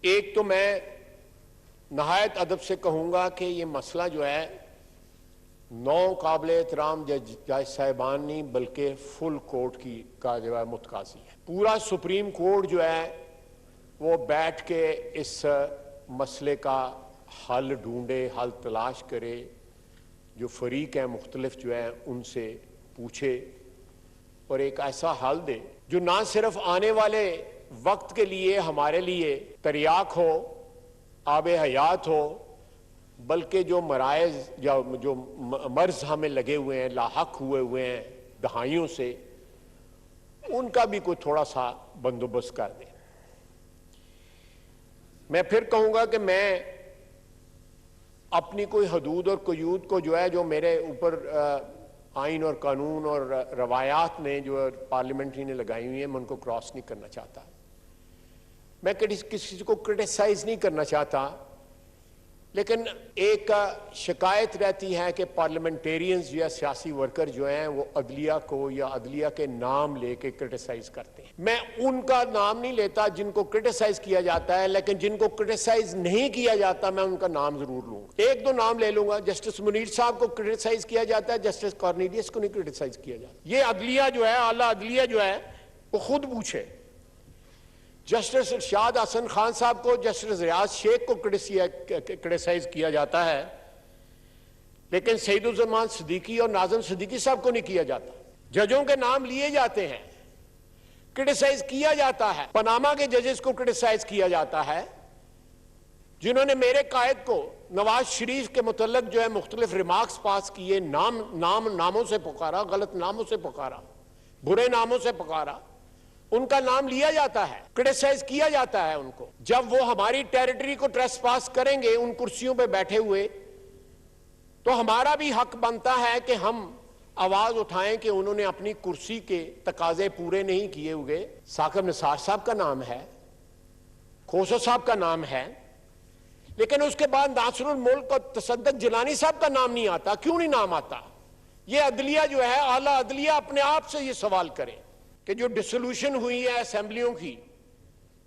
एक तो मैं नहायत अदब से कहूंगा कि ये मसला जो है 9 काबिल एहतराम जज साहिबान नहीं बल्कि फुल कोर्ट का जो है मुतकाजी है। पूरा सुप्रीम कोर्ट जो है वो बैठ के इस मसले का हल ढूंढे, हल तलाश करे, जो फरीक हैं मुख्तलिफ जो है उनसे पूछे और एक ऐसा हल दे जो ना सिर्फ आने वाले वक्त के लिए हमारे लिए तरियाक हो, आब हयात हो, बल्कि जो मराइज या जो मर्ज हमें लगे हुए हैं, लाहक हुए हैं दहाइयों से, उनका भी कोई थोड़ा सा बंदोबस्त कर दे। मैं फिर कहूंगा कि मैं अपनी कोई हदूद और कयूद को जो है जो मेरे ऊपर आइन और कानून और रवायात ने जो पार्लियामेंट्री ने लगाई हुई है, मैं उनको क्रॉस नहीं करना चाहता। मैं किसी को क्रिटिसाइज नहीं करना चाहता, लेकिन एक शिकायत रहती है कि पार्लियामेंटेरियंस या सियासी वर्कर जो हैं वो अदलिया को या अदलिया के नाम लेके क्रिटिसाइज करते हैं। मैं उनका नाम नहीं लेता जिनको क्रिटिसाइज किया जाता है, लेकिन जिनको क्रिटिसाइज नहीं किया जाता मैं उनका नाम जरूर लूंगा। एक दो नाम ले लूंगा। जस्टिस मुनीर साहब को क्रिटिसाइज किया जाता है, जस्टिस कॉर्नेलियस को नहीं क्रिटिसाइज किया जाता। ये अदलिया जो है, आला अदलिया जो है, वो खुद पूछे। जस्टिस इरशाद हसन खान साहब को, जस्टिस रियाज शेख को क्रिटिसाइज किया जाता है, लेकिन सईदुज़्ज़मान सिद्दीकी और नाज़िम सिद्दीकी साहब को नहीं किया जाता। जजों के नाम लिए जाते हैं, क्रिटिसाइज किया जाता है। पनामा के जजेस को क्रिटिसाइज किया जाता है, जिन्होंने मेरे कायद को नवाज शरीफ के मुतल्लिक जो है मुख्तलिफ रिमार्क्स पास किए, नामों से पुकारा, गलत नामों से पुकारा, बुरे नामों से पुकारा, उनका नाम लिया जाता है, क्रिटिसाइज किया जाता है उनको। जब वो हमारी टेरिटरी को ट्रेसपास करेंगे उन कुर्सियों पे बैठे हुए, तो हमारा भी हक बनता है कि हम आवाज उठाएं कि उन्होंने अपनी कुर्सी के तकाजे पूरे नहीं किए हुए। साकिब निसार साहब का नाम है, खोसो साहब का नाम है, लेकिन उसके बाद नासरुल मुल्क और तसद्दुक जिलानी साहब का नाम नहीं आता। क्यों नहीं नाम आता? ये अदलिया जो है, आला अदलिया अपने आप से ये सवाल करे कि जो डिसोल्यूशन हुई है असेंबलियों की,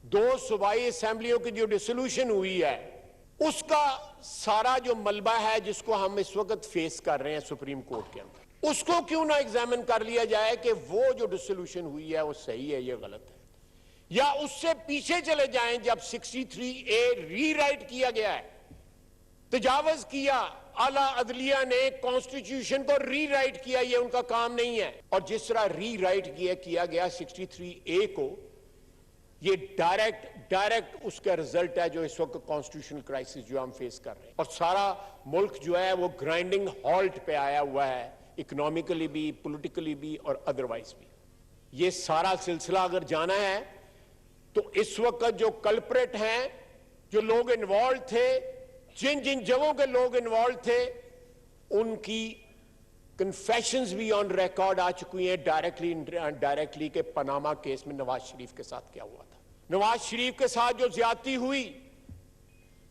2 सूबाई असेंबलियों की जो डिसोल्यूशन हुई है, उसका सारा जो मलबा है जिसको हम इस वक्त फेस कर रहे हैं सुप्रीम कोर्ट के अंदर, उसको क्यों ना एग्जामिन कर लिया जाए कि वो जो डिसोल्यूशन हुई है वो सही है या गलत है। या उससे पीछे चले जाएं जब 63A रीराइट किया गया है, तजावज किया, आला अदलिया ने कॉन्स्टिट्यूशन को रीराइट किया, ये उनका काम नहीं है। और जिस तरह रीराइट किया गया 63A को, ये डायरेक्ट उसका रिजल्ट है जो इस वक्त कॉन्स्टिट्यूशनल क्राइसिस जो हम फेस कर रहे हैं। और सारा मुल्क जो है वो ग्राइंडिंग हॉल्ट पे आया हुआ है, इकोनॉमिकली भी, पॉलिटिकली भी और अदरवाइज भी। ये सारा सिलसिला अगर जाना है तो इस वक्त जो कल्प्रेट हैं, जो लोग इन्वॉल्व थे, जिन जिन जगहों के लोग इन्वॉल्व थे, उनकी कन्फेशंस भी ऑन रिकॉर्ड आ चुकी हैं, डायरेक्टली इनडायरेक्टली, के पनामा केस में नवाज शरीफ के साथ क्या हुआ था। नवाज शरीफ के साथ जो ज्यादती हुई,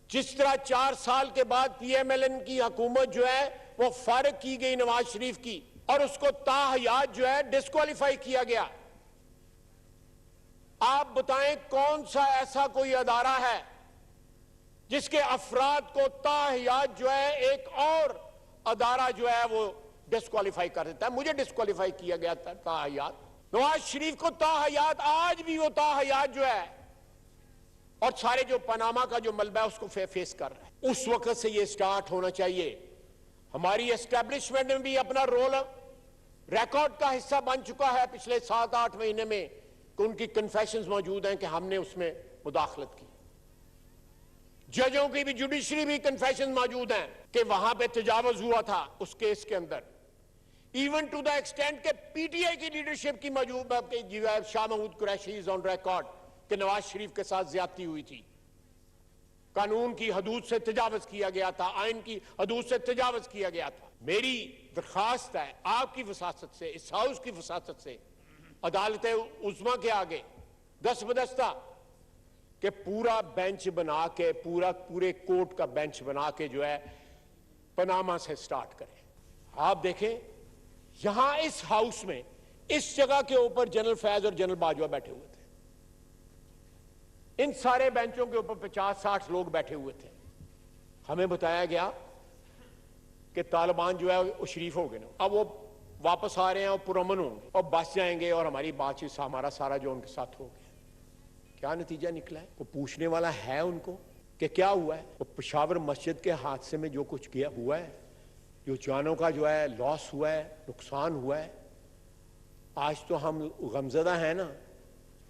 जिस तरह 4 साल के बाद PMLN की हुकूमत जो है वो फारिग की गई नवाज शरीफ की, और उसको ताहयात जो है डिस्क्वालीफाई किया गया। आप बताएं कौन सा ऐसा कोई अदारा है जिसके अफराद को ताहयात जो है एक और अदारा जो है वो डिस्क्वालीफाई कर देता है। मुझे डिस्क्वालीफाई किया गया था ताहयात, नवाज शरीफ को ताहयात, आज भी वो ताहयात जो है और सारे जो पनामा का जो मलबा है उसको फेस कर रहा है। उस वक्त से ये स्टार्ट होना चाहिए। हमारी एस्टेब्लिशमेंट में भी अपना रोल रिकॉर्ड का हिस्सा बन चुका है पिछले 7-8 महीने में, कि उनकी कन्फेशंस मौजूद हैं कि हमने उसमें मुदाखलत की। जजों की भी, जुडिशरी भी कन्फेशन मौजूद हैं कि वहां पे तजावुज हुआ था उस केस के अंदर। इवन टू द एक्सटेंट के PTI की लीडरशिप की मौजूद Shah Mahmood Qureshi is on record कि नवाज शरीफ के साथ ज्यादती हुई थी, कानून की हदूद से तजावुज किया गया था, आइन की हदूद से तजावुज किया गया था। मेरी दरखास्त है आपकी वसासत से, इस हाउस की वसासत से, अदालत उज़्मा के आगे दस्तबदस्ता कि पूरा बेंच बना के, पूरे कोर्ट का बेंच बना के जो है पनामा से स्टार्ट करें। आप देखें यहां इस हाउस में, इस जगह के ऊपर जनरल फैज और जनरल बाजवा बैठे हुए थे। इन सारे बेंचों के ऊपर 50-60 लोग बैठे हुए थे। हमें बताया गया कि तालिबान जो है वो शरीफ हो गए ना, अब वो वापस आ रहे हैं और पुरअमन होंगे और बच जाएंगे और हमारी बातचीत हमारा सारा जो उनके साथ हो गया। क्या नतीजा निकला है? वो पूछने वाला है उनको कि क्या हुआ है? वो पेशावर मस्जिद के हादसे में जो कुछ किया हुआ है, जो जानों का जो है लॉस हुआ है, नुकसान हुआ है, आज तो हम गमजदा हैं ना,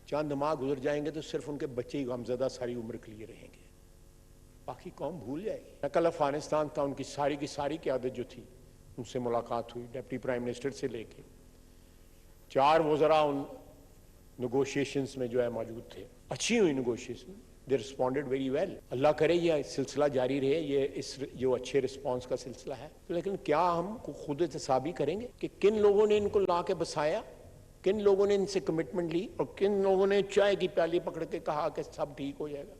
चंद माह गुजर जाएंगे तो सिर्फ उनके बच्चे ही गमजदा सारी उम्र के लिए रहेंगे, बाकी कौम भूल जाएगी। मैं कल अफगानिस्तान था, उनकी सारी की सारी क़यादत जो थी उनसे मुलाकात हुई, डिप्टी प्राइम मिनिस्टर से लेके 4 वज़रा उन नेगोशिएशंस में जो है मौजूद थे। अच्छी हुई negotiation, they responded very well. अल्लाह करे ये सिलसिला जारी रहे, ये इस जो अच्छे रिस्पॉन्स का सिलसिला है। लेकिन क्या हम खुद एहतसाबी करेंगे कि किन लोगों ने इनको ला के बसाया, किन लोगों ने इनसे कमिटमेंट ली और किन लोगों ने चाय की प्याली पकड़ के कहा कि सब ठीक हो जाएगा।